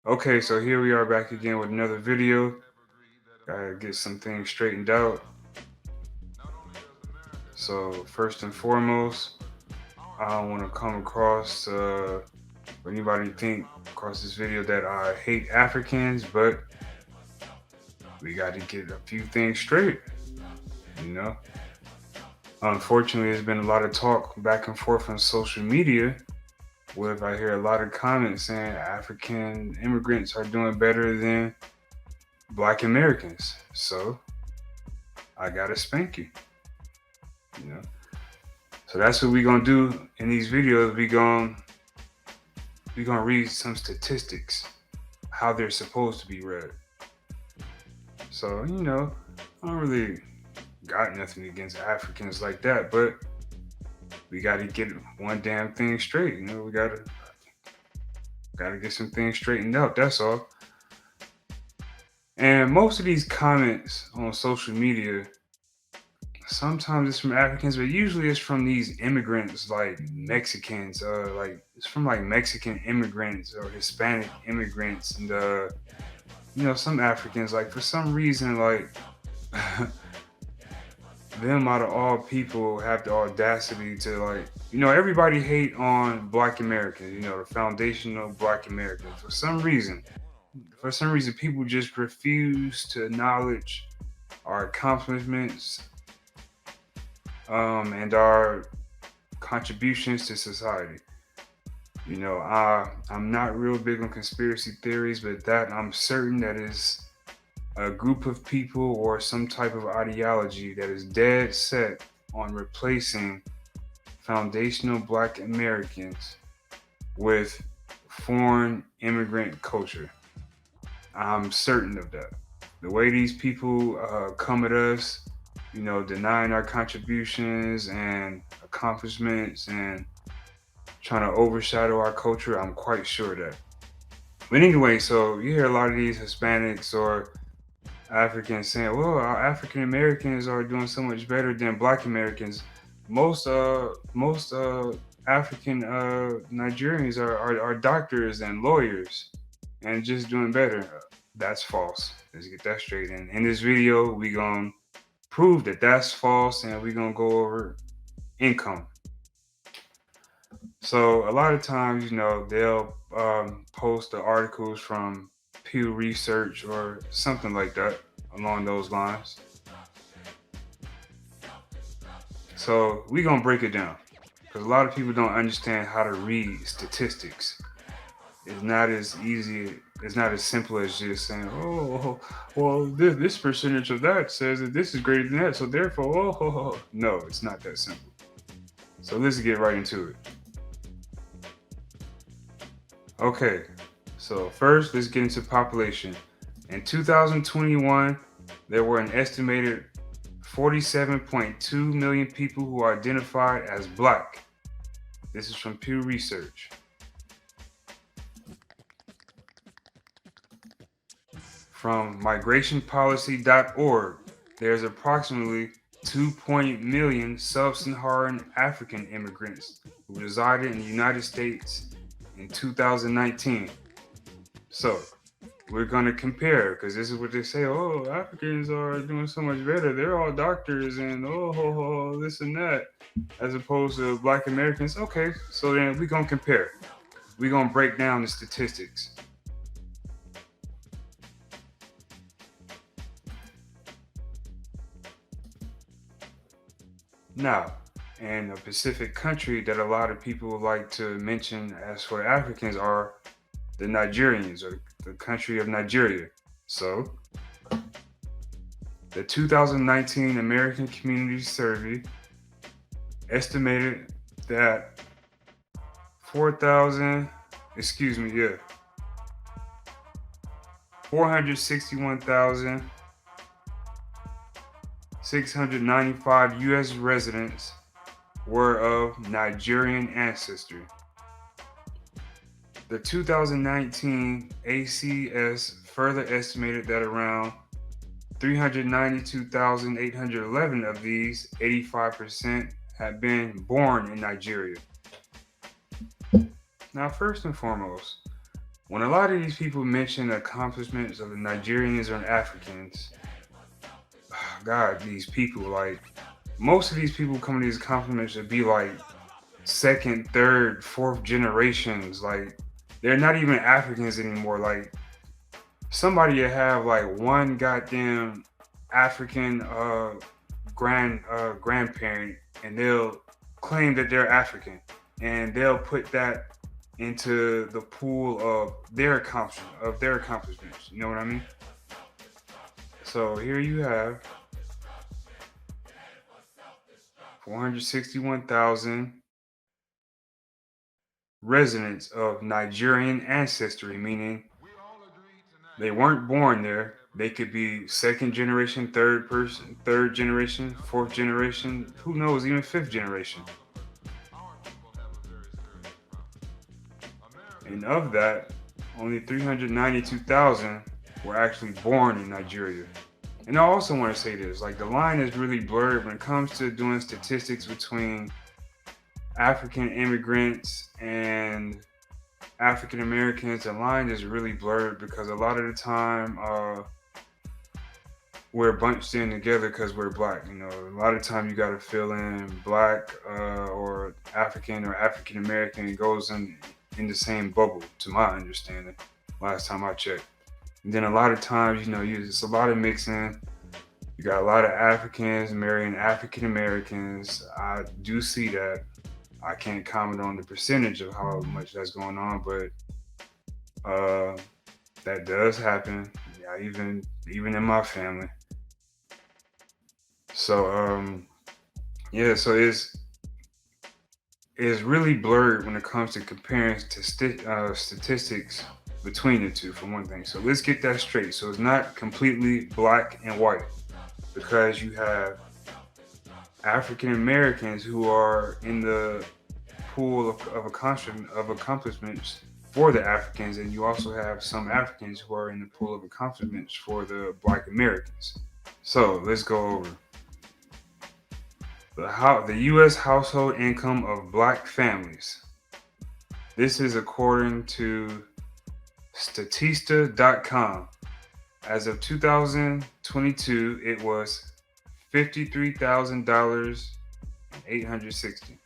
Okay, so here we are back again with another video. Gotta get some things straightened out. So first and foremost, I don't want to come across or anybody think across this video that I hate Africans, but we got to get a few things straight. You know, unfortunately, there's been a lot of talk back and forth on social media. Where I hear a lot of comments saying African immigrants are doing better than Black Americans. So I gotta spank you. You know. So that's what we're gonna do in these videos. We gonna read some statistics, how they're supposed to be read. So I don't really got nothing against Africans like that, but we gotta get one damn thing straight. We gotta get some things straightened out. That's all. And most of these comments on social media, sometimes it's from Africans, but usually it's from these immigrants like Mexicans, like it's from like Mexican immigrants or Hispanic immigrants, and some Africans, like for some reason, like them out of all people have the audacity to, like, everybody hate on Black Americans, the foundational Black Americans. For some reason, people just refuse to acknowledge our accomplishments, and our contributions to society. I'm not real big on conspiracy theories, but that I'm certain that is a group of people or some type of ideology that is dead set on replacing foundational Black Americans with foreign immigrant culture. I'm certain of that. The way these people come at us, denying our contributions and accomplishments and trying to overshadow our culture, I'm quite sure of that. But anyway, so you hear a lot of these Hispanics or Africans saying, "Well, our African Americans are doing so much better than Black Americans." Most African Nigerians are doctors and lawyers and just doing better. That's false. Let's get that straight. And in this video, we gonna prove that that's false, and we gonna go over income. So a lot of times, they'll post the articles from Pew Research or something like that along those lines. So we gonna break it down because a lot of people don't understand how to read statistics. It's not as easy. It's not as simple as just saying, "Oh, well, this percentage of that says that this is greater than that, so therefore, oh." No, it's not that simple. So let's get right into it. Okay, so first let's get into population. In 2021, there were an estimated 47.2 million people who identified as Black. This is from Pew Research. From migrationpolicy.org, there's approximately 2 million sub-Saharan African immigrants who resided in the United States in 2019. So, we're going to compare because this is what they say. Oh, Africans are doing so much better. They're all doctors and this and that, as opposed to Black Americans. Okay, so then we're going to compare. We're going to break down the statistics. Now, in a Pacific country that a lot of people like to mention as for Africans are the Nigerians, or the country of Nigeria. So, the 2019 American Community Survey estimated that 461,695 U.S. residents were of Nigerian ancestry. The 2019 ACS further estimated that around 392,811 of these, 85%, had been born in Nigeria. Now, first and foremost, when a lot of these people mention accomplishments of the Nigerians or Africans, God, these people, like, most of these people coming to these compliments should be like second, third, fourth generations. Like, they're not even Africans anymore. Like, somebody to have like one goddamn African grandparent, and they'll claim that they're African, and they'll put that into the pool of their accomplishments. You know what I mean? So here you have 461,000 residents of Nigerian ancestry, meaning they weren't born there. They could be second generation, third generation, fourth generation, who knows, even fifth generation. And of that, only 392,000 were actually born in Nigeria. And I also want to say this, like, the line is really blurred when it comes to doing statistics between African immigrants and African Americans. The line is really blurred because a lot of the time we're bunched in together because we're black. You know, a lot of time you got to fill in black or African American. It goes in the same bubble, to my understanding. Last time I checked. And then a lot of times, you know, it's a lot of mixing. You got a lot of Africans marrying African Americans. I do see that. I can't comment on the percentage of how much that's going on, but that does happen. Yeah, even in my family. So yeah, so it's really blurred when it comes to comparing statistics between the two, for one thing. So let's get that straight. So it's not completely black and white, because you have African Americans who are in the pool of accomplishments for the Africans, and you also have some Africans who are in the pool of accomplishments for the Black Americans. So let's go over the U.S. household income of Black families. This is according to Statista.com. As of 2022, it was $53,860.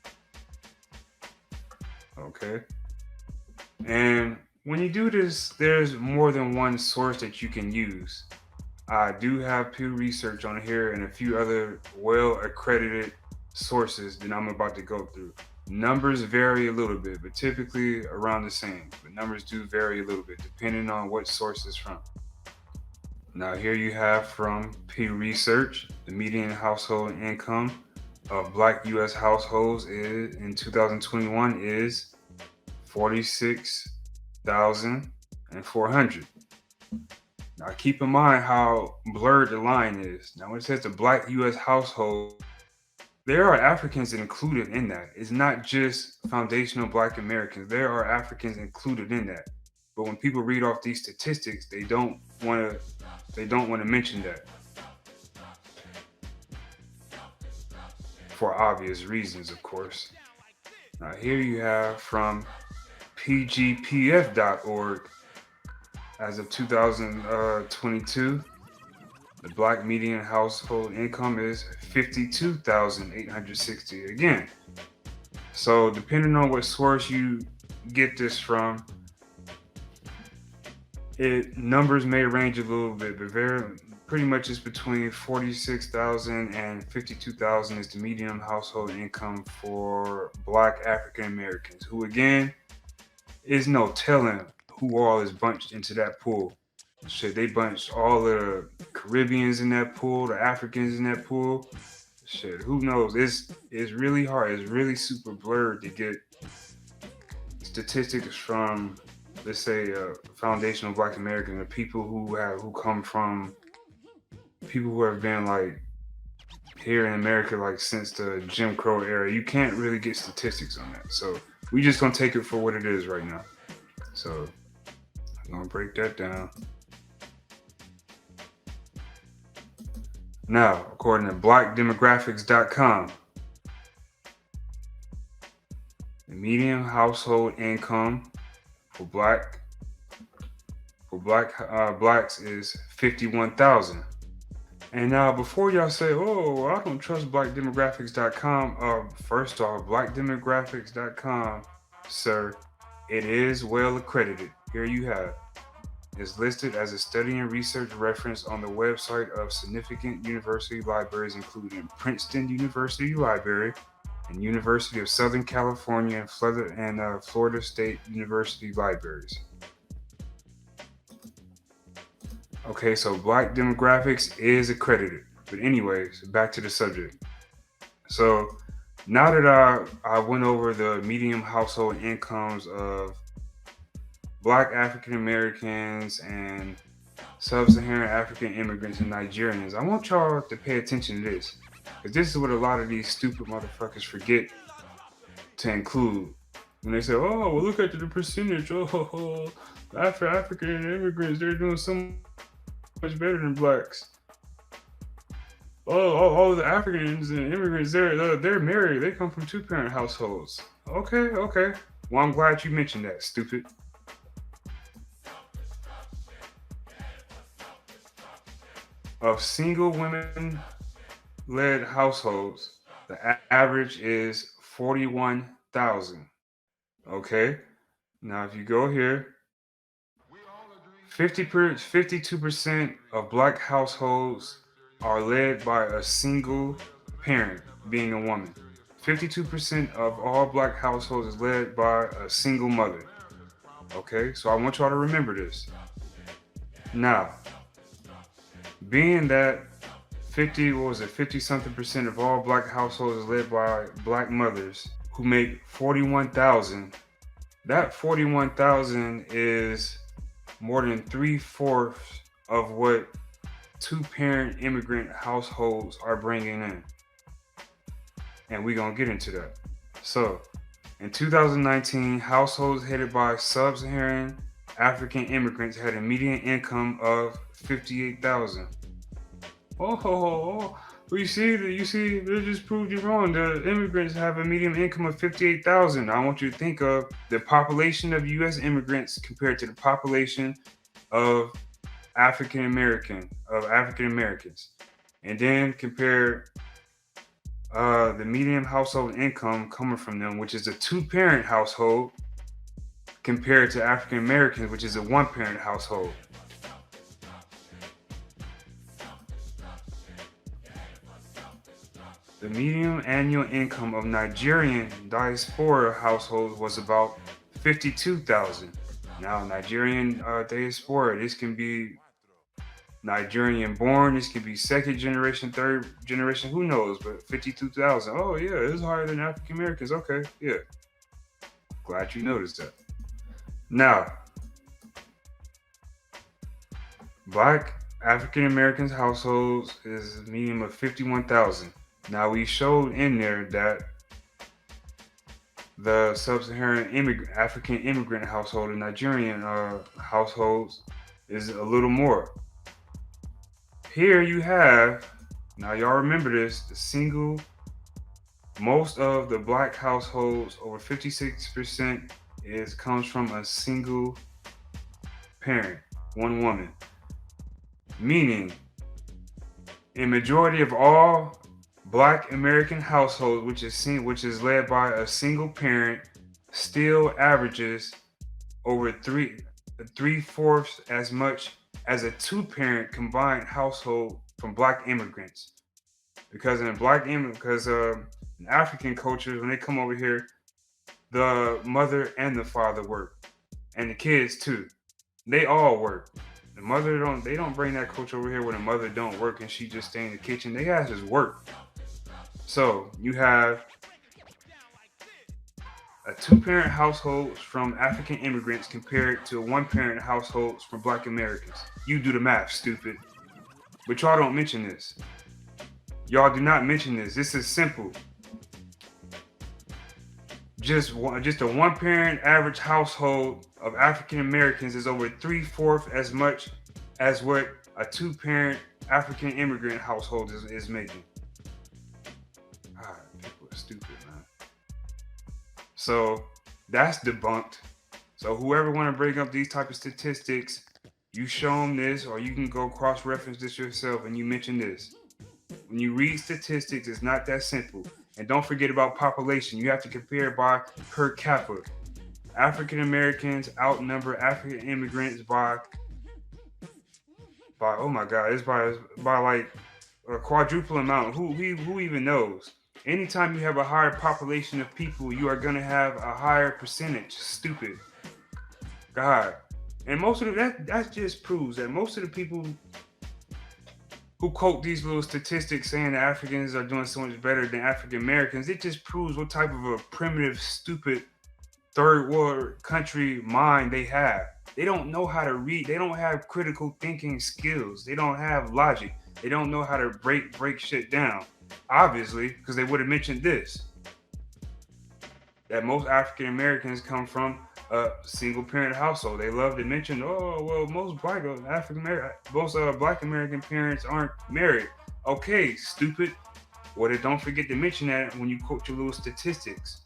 Okay. And when you do this, there's more than one source that you can use. I do have Pew Research on here and a few other well accredited sources that I'm about to go through. Numbers vary a little bit, but typically around the same. But numbers do vary a little bit depending on what source it's from. Now, here you have from Pew Research, the median household income of Black U.S. households in 2021 is $46,400. Now, keep in mind how blurred the line is. Now, when it says the Black U.S. household, there are Africans included in that. It's not just foundational Black Americans. There are Africans included in that. But when people read off these statistics, they don't want to mention that, for obvious reasons, of course. Now, here you have from pgpf.org. As of 2022, the Black median household income is $52,860. Again, so depending on what source you get this from, numbers may range a little bit, but pretty much it's between 46,000 and 52,000 is the median household income for Black African Americans, who again is no telling who all is bunched into that pool. Shit, they bunched all the Caribbeans in that pool, the Africans in that pool. Shit, who knows? It's really hard. It's really super blurred to get statistics from, let's say, foundational Black Americans, the people who have been like here in America like since the Jim Crow era. You can't really get statistics on that. So we just gonna take it for what it is right now. So I'm gonna break that down. Now, according to blackdemographics.com, the median household income for Black for blacks is 51,000. And now, before y'all say, "Oh, I don't trust blackdemographics.com," first off, blackdemographics.com, sir, it is well accredited. Here you have. Is listed as a study and research reference on the website of significant university libraries, including Princeton University Library and University of Southern California and Florida State University libraries. Okay, so Black Demographics is accredited. But anyways, back to the subject. So now that I went over the median household incomes of Black African Americans and Sub-Saharan African immigrants and Nigerians, I want y'all to pay attention to this, because this is what a lot of these stupid motherfuckers forget to include when they say, "Oh, well, look at the percentage. Oh, African immigrants, they're doing so much better than blacks. Oh, all the Africans and immigrants, they're married. They come from two-parent households." Okay. Well, I'm glad you mentioned that, stupid. Of single women-led households, the average is 41,000. Okay. Now, if you go here, 52% of black households are led by a single parent, being a woman. 52% of all black households is led by a single mother. Okay, so I want y'all to remember this. Now, being that 50 something percent of all black households is led by black mothers who make 41,000, that 41,000 is more than 3/4 of what two-parent immigrant households are bringing in. And we're going to get into that. So, in 2019, households headed by Sub-Saharan African immigrants had a median income of 58,000. Oh, well, you see, they just proved you wrong. The immigrants have a median income of 58,000. I want you to think of the population of U.S. immigrants compared to the population of African Americans, and then compare the median household income coming from them, which is a two-parent household, compared to African Americans, which is a one-parent household. The median annual income of Nigerian diaspora households was about 52,000. Now, Nigerian diaspora, this can be Nigerian born, this could be second generation, third generation, who knows, but 52,000. Oh, yeah, it's higher than African Americans. Okay, yeah. Glad you noticed that. Now, black African Americans households is a median of 51,000. Now, we showed in there that the Sub-Saharan African immigrant household and Nigerian households is a little more. Here you have, now y'all remember this, most of the black households, over 56%, comes from a single parent, one woman. Meaning, in majority of all Black American households, which is led by a single parent, still averages over 3/4 as much as a two-parent combined household from Black immigrants. Because in African cultures, when they come over here, the mother and the father work, and the kids too. They all work. The mother don't bring that culture over here where the mother don't work and she just stay in the kitchen. They guys just work. So you have a two-parent households from African immigrants compared to one-parent households from Black Americans. You do the math, stupid. But y'all don't mention this. Y'all do not mention this. This is simple. Just a one-parent average household of African Americans is over 3/4 as much as what a two-parent African immigrant household is making. People are stupid, man. So that's debunked. So whoever want to bring up these type of statistics, You show them this, or you can go cross-reference this yourself, and you mention this. When you read statistics, it's not that simple. And don't forget about population. You have to compare by per capita. African Americans outnumber African immigrants by oh my god, it's by like a quadruple amount. Who even knows? Anytime you have a higher population of people, you are gonna have a higher percentage. Stupid. God. And most of that just proves that most of the people who quote these little statistics saying that Africans are doing so much better than African Americans, it just proves what type of a primitive, stupid third world country mind they have. They don't know how to read. They don't have critical thinking skills. They don't have logic. They don't know how to break shit down. Obviously, because they would have mentioned this. That most African Americans come from a single parent household. They love to mention, oh well, most black American parents aren't married. Okay, stupid. Well, then don't forget to mention that when you quote your little statistics,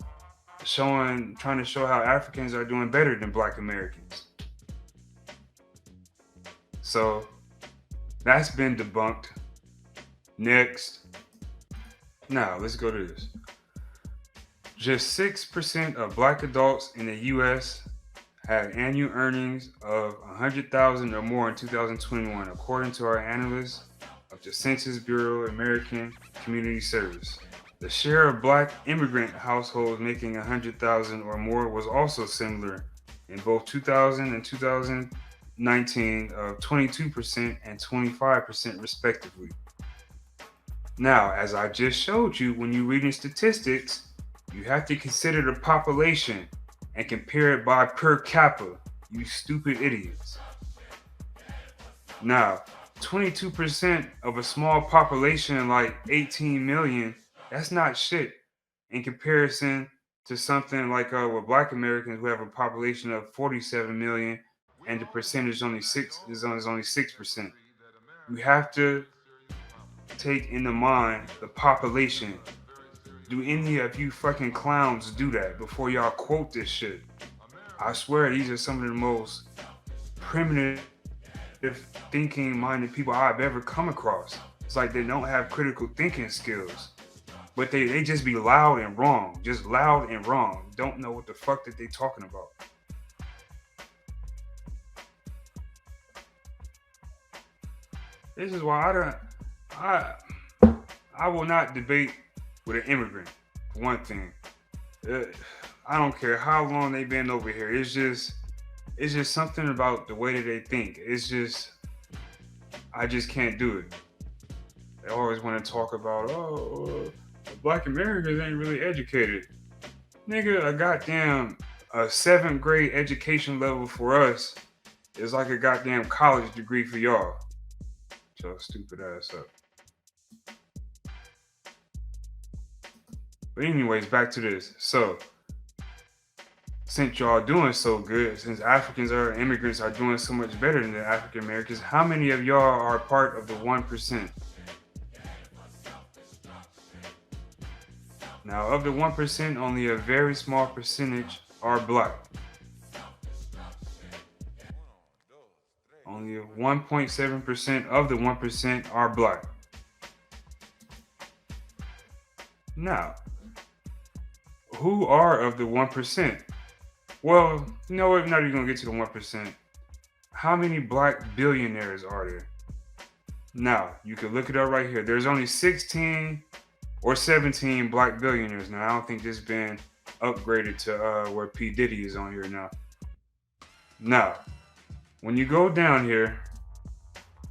trying to show how Africans are doing better than Black Americans. So that's been debunked. Next. Now let's go to this. Just 6% of Black adults in the U.S. had annual earnings of $100,000 or more in 2021, according to our analysts of the Census Bureau American Community Service. The share of Black immigrant households making $100,000 or more was also similar in both 2000 and 2019 of 22% and 25% respectively. Now, as I just showed you, when you're reading statistics, you have to consider the population and compare it by per capita, you stupid idiots. Now, 22% of a small population like 18 million, that's not shit in comparison to something like with Black Americans who have a population of 47 million and the percentage is only 6%. You have to take into mind the population. Do any of you fucking clowns do that before y'all quote this shit? I swear these are some of the most primitive thinking minded people I've ever come across. It's like they don't have critical thinking skills. But they just be loud and wrong. Just loud and wrong. Don't know what the fuck that they talking about. This is why I will not debate with an immigrant, for one thing. I don't care how long they've been over here. It's just something about the way that they think. I just can't do it. They always want to talk about, Black Americans ain't really educated. Nigga, a goddamn 7th grade education level for us is like a goddamn college degree for y'all. So stupid ass up. But anyways, back to this. So, since y'all doing so good, since Africans or immigrants are doing so much better than the African Americans, how many of y'all are part of the 1%? Now, of the 1%, only a very small percentage are Black. Only 1.7% of the 1% are Black. Now, who are of the 1%? Well, you know what? We're not even going to get to the 1%. How many Black billionaires are there? Now, you can look it up right here. There's only 16 or 17 Black billionaires now. I don't think this has been upgraded to where P. Diddy is on here now. Now, when you go down here,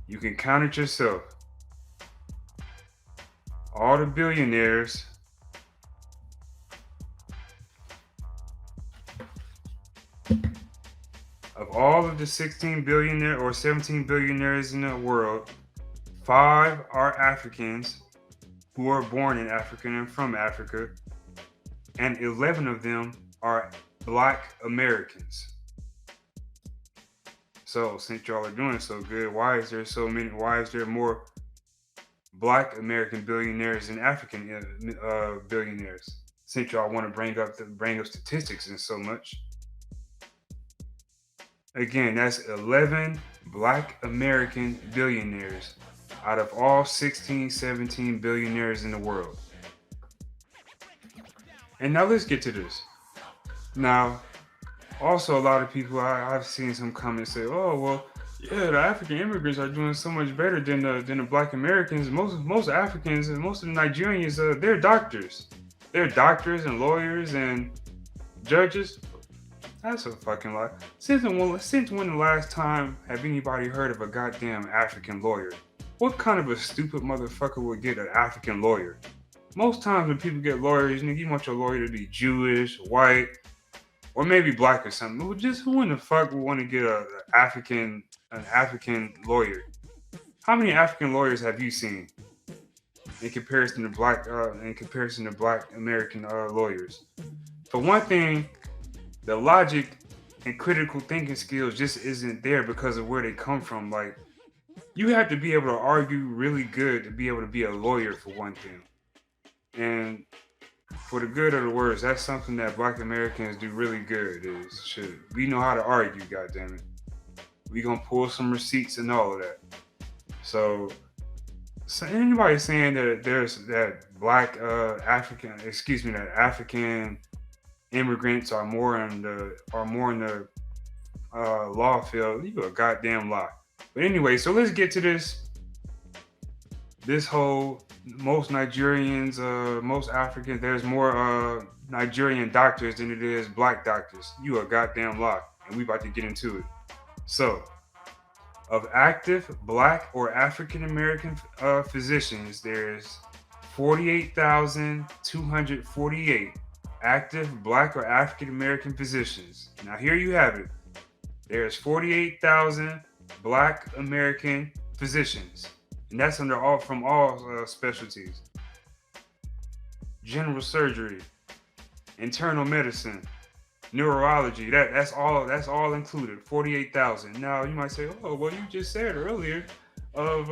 you can count it yourself. All the billionaires of all of the 16 billionaires or 17 billionaires in the world, 5 are Africans who are born in Africa and from Africa, and 11 of them are Black Americans. So since y'all are doing so good, why is there more Black American billionaires than African billionaires? Since y'all want to bring up statistics and so much. Again, that's 11 Black American billionaires out of all 16, 17 billionaires in the world. And now let's get to this. Now, also a lot of people I've seen some comments say, "Oh well, yeah, the African immigrants are doing so much better than the Black Americans. Most Africans and most of the Nigerians, they're doctors. They're doctors and lawyers and judges." That's a fucking lie. Since when the last time have anybody heard of a goddamn African lawyer? What kind of a stupid motherfucker would get an African lawyer? Most times when people get lawyers, nigga, you want your lawyer to be Jewish, white, or maybe black or something. Well, just who in the fuck would want to get an African lawyer? How many African lawyers have you seen in comparison to black American lawyers? For one thing, the logic and critical thinking skills just isn't there because of where they come from. Like, you have to be able to argue really good to be able to be a lawyer, for one thing. And for the good or the worse, that's something that black Americans do really good. Is shit. We know how to argue, goddammit. We gonna pull some receipts and all of that. So anybody saying that there's that that African immigrants are more in the law field, you a goddamn lie. But anyway, so let's get to this whole most Nigerians, most Africans, there's more Nigerian doctors than it is black doctors. You a goddamn lie. And we about to get into it. So, of active black or African American physicians, there's 48,248 active black or African American physicians. Now here you have it. There's 48,000 black American physicians. And that's from all specialties. General surgery, internal medicine, neurology, that's all included. 48,000. Now you might say, "Oh, well, you just said earlier of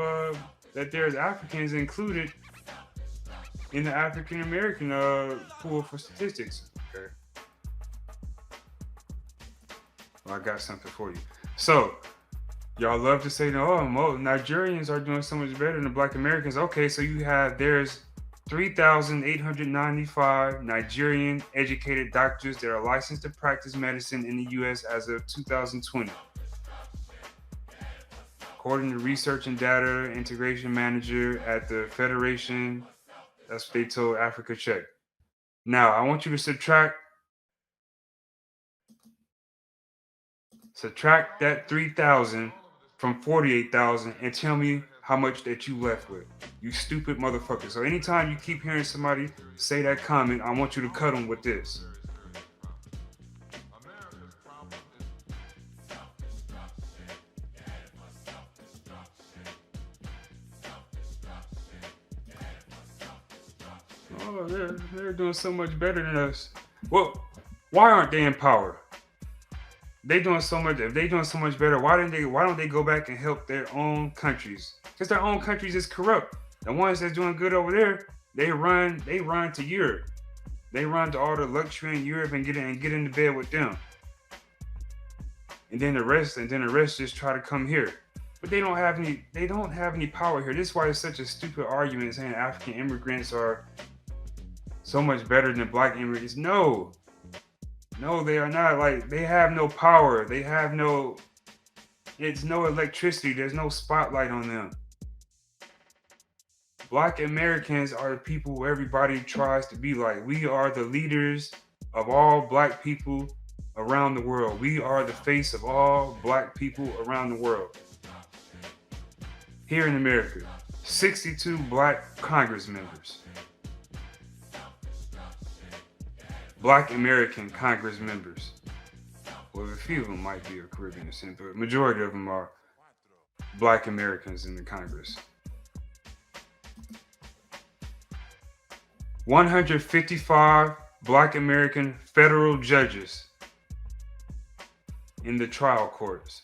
that there's Africans included in the African American pool for statistics." Okay. Well, I got something for you. So, y'all love to say, "Oh, Nigerians are doing so much better than the black Americans." Okay, so there's 3,895 Nigerian educated doctors that are licensed to practice medicine in the U.S. as of 2020. According to Research and Data Integration Manager at the Federation, that's what they told Africa Check. Now, I want you to subtract that 3,000 from 48,000 and tell me how much that you left with. You stupid motherfucker. So anytime you keep hearing somebody say that comment, I want you to cut them with this. Oh, they're doing so much better than us. Well, why aren't they in power? They doing so much. If they doing so much better, why don't they go back and help their own countries? Because their own countries is corrupt. The ones that's doing good over there, they run to Europe. They run to all the luxury in Europe and get into bed with them. And then the rest just try to come here. But they don't have any power here. This is why it's such a stupid argument saying African immigrants are so much better than black immigrants. No, they are not. Like, they have no power. It's no electricity. There's no spotlight on them. Black Americans are the people who everybody tries to be like. We are the leaders of all black people around the world. We are the face of all black people around the world. Here in America, 62 black Congress members. Black American Congress members. Well, a few of them might be of Caribbean descent, but majority of them are black Americans in the Congress. 155 black American federal judges in the trial courts.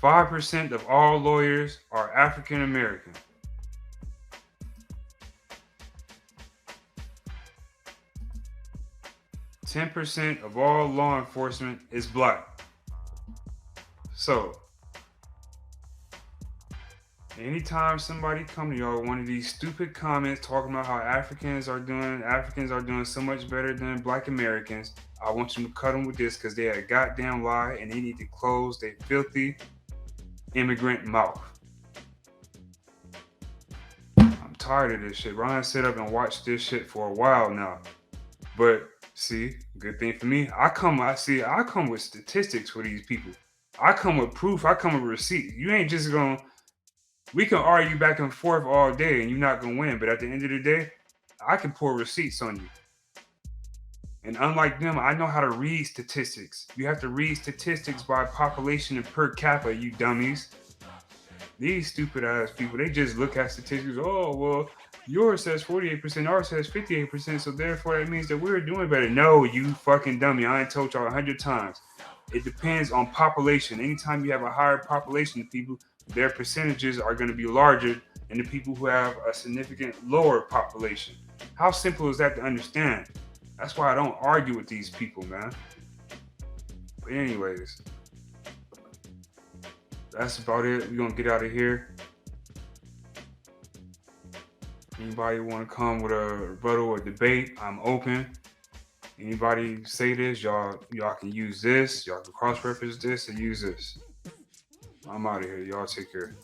5% of all lawyers are African American. 10% of all law enforcement is black. So, anytime somebody come to y'all with one of these stupid comments talking about how Africans are doing so much better than Black Americans, I want you to cut them with this because they a goddamn lie and they need to close their filthy immigrant mouth. I'm tired of this shit. Ryan sit up and watch this shit for a while now. But see, good thing for me, I come with statistics for these people. I come with proof, I come with receipts. You ain't just gonna we can argue back and forth all day and you're not gonna win, but at the end of the day, I can pour receipts on you. And unlike them, I know how to read statistics. You have to read statistics by population and per capita, you dummies. These stupid ass people, they just look at statistics. Oh, well, yours says 48%, ours says 58%, so therefore that means that we're doing better. No, you fucking dummy. I ain't told y'all 100 times. It depends on population. Anytime you have a higher population of people, their percentages are going to be larger than the people who have a significant lower population. How simple is that to understand? That's why I don't argue with these people, man. But anyways, that's about it. We're going to get out of here. Anybody want to come with a rebuttal or debate, I'm open. Anybody say this, y'all can use this. Y'all can cross-reference this and use this. I'm out of here. Y'all take care.